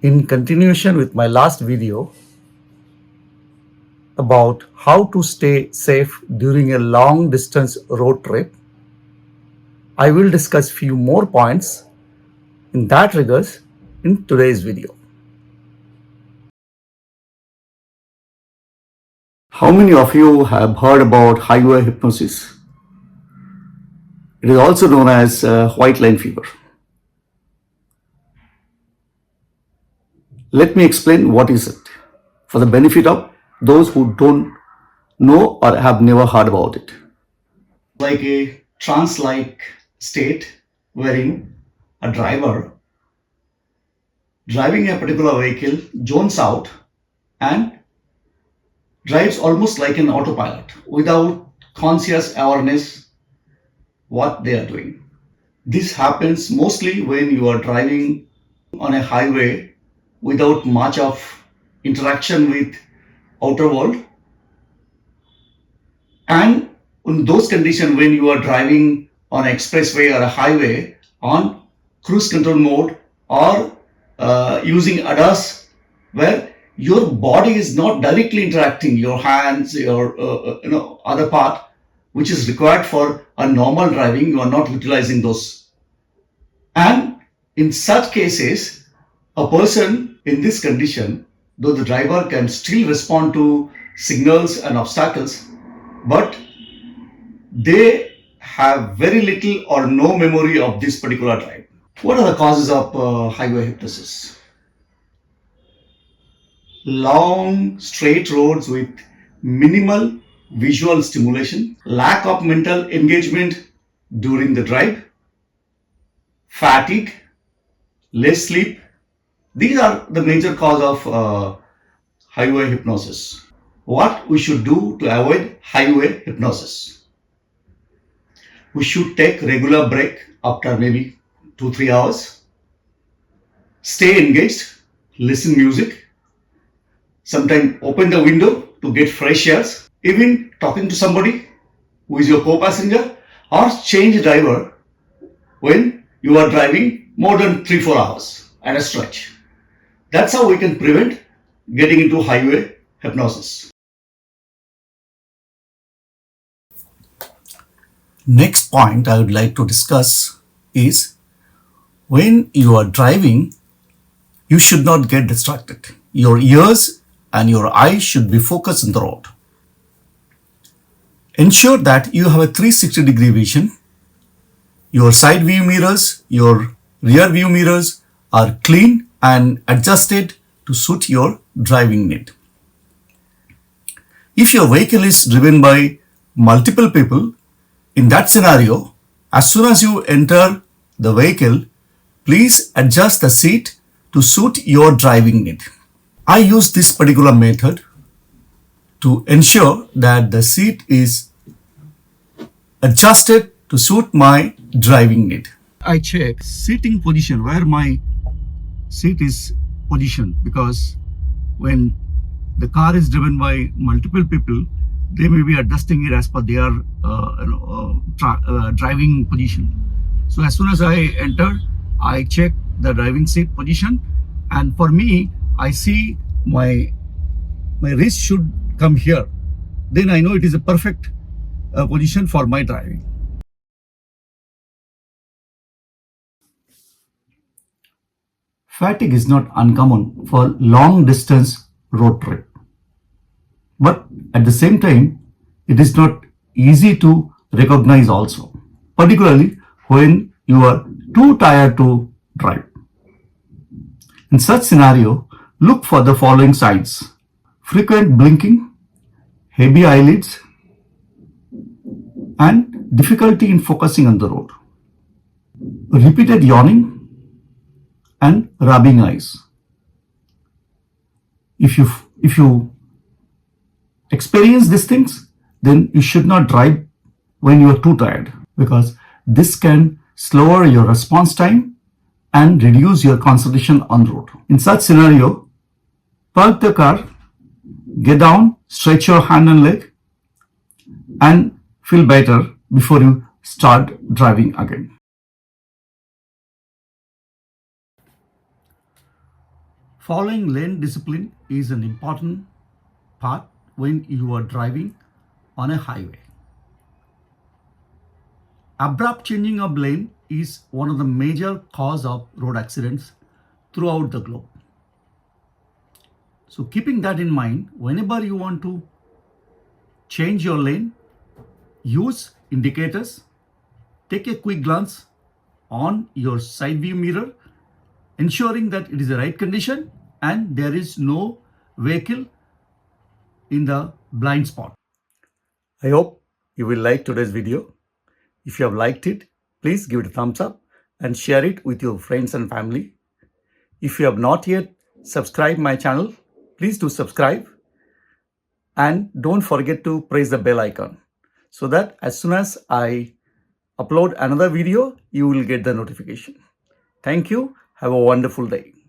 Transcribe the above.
In continuation with my last video about how to stay safe during a long distance road trip, I will discuss few more points in that regards in today's video. How many of you have heard about highway hypnosis? It is also known as white line fever. Let me explain what is it for the benefit of those who don't know or have never heard about it. Like a trance-like state wherein a driver driving a particular vehicle zones out and drives almost like an autopilot without conscious awareness what they are doing. This happens mostly when you are driving on a highway without much of interaction with outer world, and in those conditions when you are driving on an expressway or a highway on cruise control mode or using ADAS, where your body is not directly interacting, your hands, your other part which is required for a normal driving, you are not utilizing those. And in such cases, a person in this condition, though the driver can still respond to signals and obstacles, but they have very little or no memory of this particular drive. What are the causes of highway hypnosis? Long straight roads with minimal visual stimulation, lack of mental engagement during the drive, fatigue, less sleep. These are the major cause of highway hypnosis. What we should do to avoid highway hypnosis? We should take regular break after maybe 2-3 hours. Stay engaged, listen music. Sometimes open the window to get fresh air. Even talking to somebody who is your co-passenger, or change driver when you are driving more than 3-4 hours at a stretch. That's how we can prevent getting into highway hypnosis. Next point I would like to discuss is when you are driving, you should not get distracted. Your ears and your eyes should be focused on the road. Ensure that you have a 360-degree vision. Your side view mirrors, your rear view mirrors are clean and adjusted to suit your driving need. If your vehicle is driven by multiple people, in that scenario, as soon as you enter the vehicle, please adjust the seat to suit your driving need. I use this particular method to ensure that the seat is adjusted to suit my driving need. I check seating position where my seat is positioned, because when the car is driven by multiple people, they may be adjusting it as per their driving position. So as soon as I enter, I check the driving seat position, and for me, I see my wrist should come here. Then I know it is a perfect position for my driving. Fatigue is not uncommon for long distance road trip. But at the same time, it is not easy to recognize also, particularly when you are too tired to drive. In such scenario, look for the following signs: frequent blinking, heavy eyelids, and difficulty in focusing on the road, repeated yawning, and rubbing eyes. If you experience these things, then you should not drive when you are too tired, because this can slow your response time and reduce your concentration on the road. In such scenario, park the car, get down, stretch your hand and leg, and feel better before you start driving again. Following lane discipline is an important part when you are driving on a highway. Abrupt changing of lane is one of the major cause of road accidents throughout the globe. So keeping that in mind, whenever you want to change your lane, use indicators, take a quick glance on your side view mirror, ensuring that it is the right condition and there is no vehicle in the blind spot. I hope you will like today's video. If you have liked it, please give it a thumbs up and share it with your friends and family. If you have not yet subscribed my channel, please do subscribe and don't forget to press the bell icon so that as soon as I upload another video, you will get the notification. Thank you. Have a wonderful day.